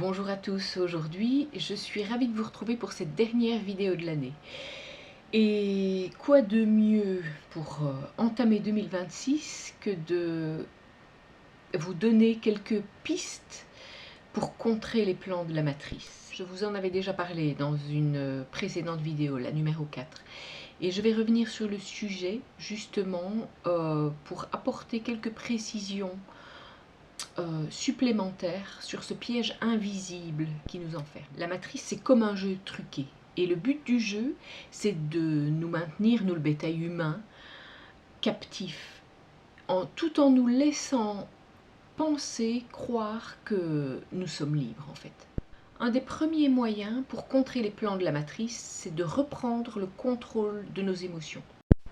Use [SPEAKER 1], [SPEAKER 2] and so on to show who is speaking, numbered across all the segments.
[SPEAKER 1] Bonjour à tous, aujourd'hui je suis ravie de vous retrouver pour cette dernière vidéo de l'année. Et quoi de mieux pour entamer 2026 que de vous donner quelques pistes pour contrer les plans de la matrice. Je vous en avais déjà parlé dans une précédente vidéo, la numéro 4. Et je vais revenir sur le sujet justement pour apporter quelques précisions supplémentaire sur ce piège invisible qui nous enferme. La matrice, c'est comme un jeu truqué. Et le but du jeu, c'est de nous maintenir, nous le bétail humain, captifs, tout en nous laissant penser, croire que nous sommes libres en fait. Un des premiers moyens pour contrer les plans de la matrice, c'est de reprendre le contrôle de nos émotions.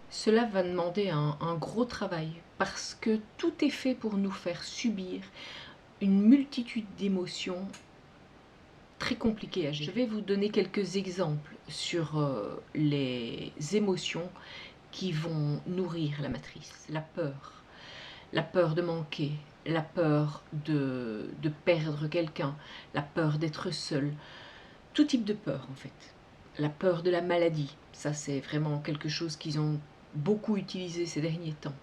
[SPEAKER 1] Cela va demander un gros travail parce que tout est fait pour nous faire subir une multitude d'émotions très compliquées à gérer. Je vais vous donner quelques exemples sur les émotions qui vont nourrir la matrice. La peur de manquer, la peur de perdre quelqu'un, la peur d'être seul, tout type de peur en fait. La peur de la maladie, ça c'est vraiment quelque chose qu'ils ont beaucoup utilisé ces derniers temps.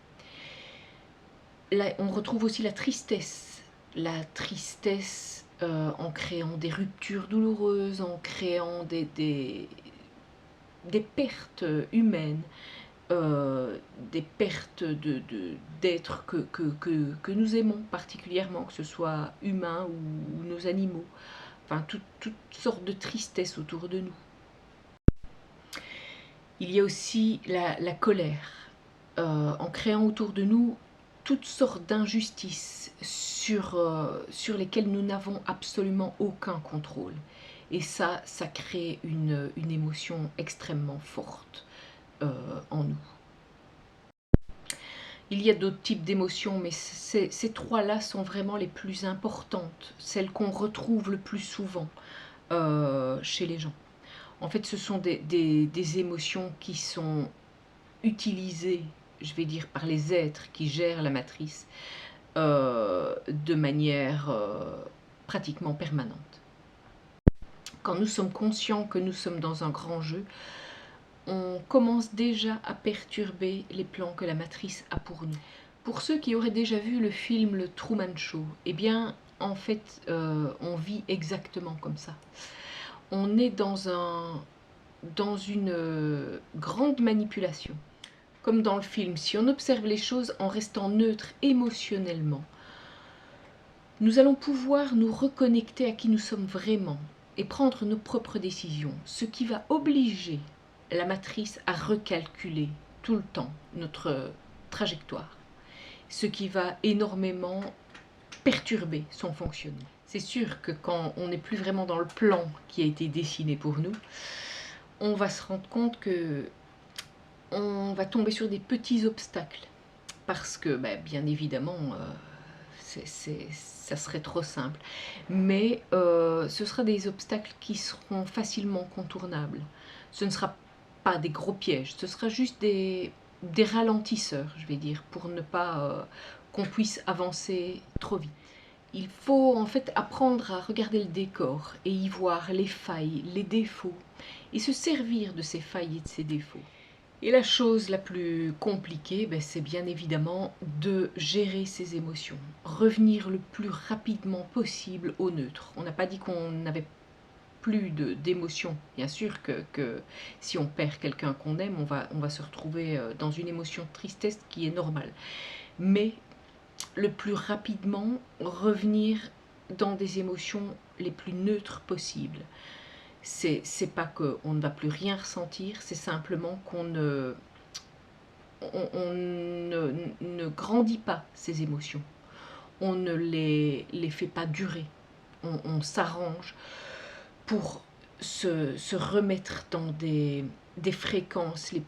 [SPEAKER 1] Là, on retrouve aussi la tristesse en créant des ruptures douloureuses, en créant des pertes humaines, des pertes d'êtres que nous aimons particulièrement, que ce soit humains ou nos animaux, enfin toutes sortes de tristesse autour de nous. Il y a aussi la colère, en créant autour de nous toutes sortes d'injustices sur lesquelles nous n'avons absolument aucun contrôle. Et ça crée une émotion extrêmement forte en nous. Il y a d'autres types d'émotions, mais ces trois-là sont vraiment les plus importantes, celles qu'on retrouve le plus souvent chez les gens. En fait, ce sont des émotions qui sont utilisées, je vais dire, par les êtres qui gèrent la matrice de manière pratiquement permanente. Quand nous sommes conscients que nous sommes dans un grand jeu, on commence déjà à perturber les plans que la matrice a pour nous. Pour ceux qui auraient déjà vu le film Le Truman Show, eh bien, en fait, on vit exactement comme ça. On est dans une grande manipulation. Comme dans le film, si on observe les choses en restant neutre émotionnellement, nous allons pouvoir nous reconnecter à qui nous sommes vraiment et prendre nos propres décisions, ce qui va obliger la matrice à recalculer tout le temps notre trajectoire, ce qui va énormément perturber son fonctionnement. C'est sûr que quand on n'est plus vraiment dans le plan qui a été dessiné pour nous, on va se rendre compte que on va tomber sur des petits obstacles parce que bien évidemment ça serait trop simple, mais ce sera des obstacles qui seront facilement contournables. Ce ne sera pas des gros pièges, ce sera juste des ralentisseurs, je vais dire, pour ne pas qu'on puisse avancer trop vite. Il faut en fait apprendre à regarder le décor et y voir les failles, les défauts, et se servir de ces failles et de ces défauts. Et la chose la plus compliquée, c'est bien évidemment de gérer ses émotions. Revenir le plus rapidement possible au neutre. On n'a pas dit qu'on n'avait plus d'émotions. Bien sûr que si on perd quelqu'un qu'on aime, on va se retrouver dans une émotion de tristesse qui est normale. Mais le plus rapidement, revenir dans des émotions les plus neutres possibles. C'est pas qu'on ne va plus rien ressentir, c'est simplement qu'on ne grandit pas ces émotions. On ne les fait pas durer. On s'arrange pour se remettre dans des fréquences les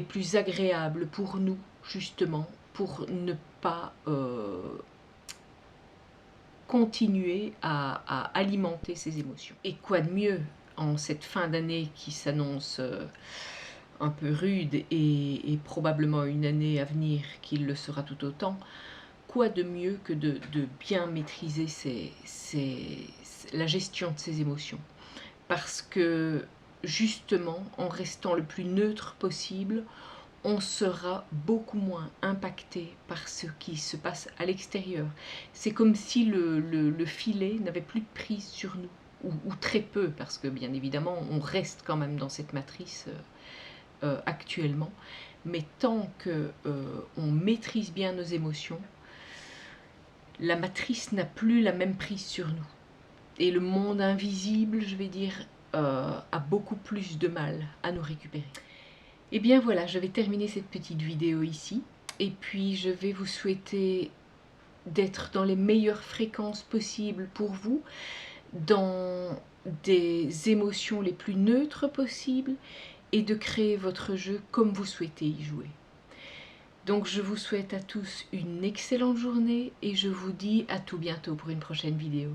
[SPEAKER 1] plus agréables pour nous, justement, pour ne pas continuer à alimenter ces émotions. Et quoi de mieux en cette fin d'année qui s'annonce un peu rude et probablement une année à venir qui le sera tout autant, quoi de mieux que de bien maîtriser la gestion de ses émotions. Parce que justement, en restant le plus neutre possible, on sera beaucoup moins impacté par ce qui se passe à l'extérieur. C'est comme si le filet n'avait plus de prise sur nous, ou très peu, parce que bien évidemment, on reste quand même dans cette matrice actuellement. Mais tant qu'on maîtrise bien nos émotions, la matrice n'a plus la même prise sur nous. Et le monde invisible, je vais dire, a beaucoup plus de mal à nous récupérer. Et bien voilà, je vais terminer cette petite vidéo ici. Et puis je vais vous souhaiter d'être dans les meilleures fréquences possibles pour vous, dans des émotions les plus neutres possibles, et de créer votre jeu comme vous souhaitez y jouer. Donc je vous souhaite à tous une excellente journée et je vous dis à tout bientôt pour une prochaine vidéo.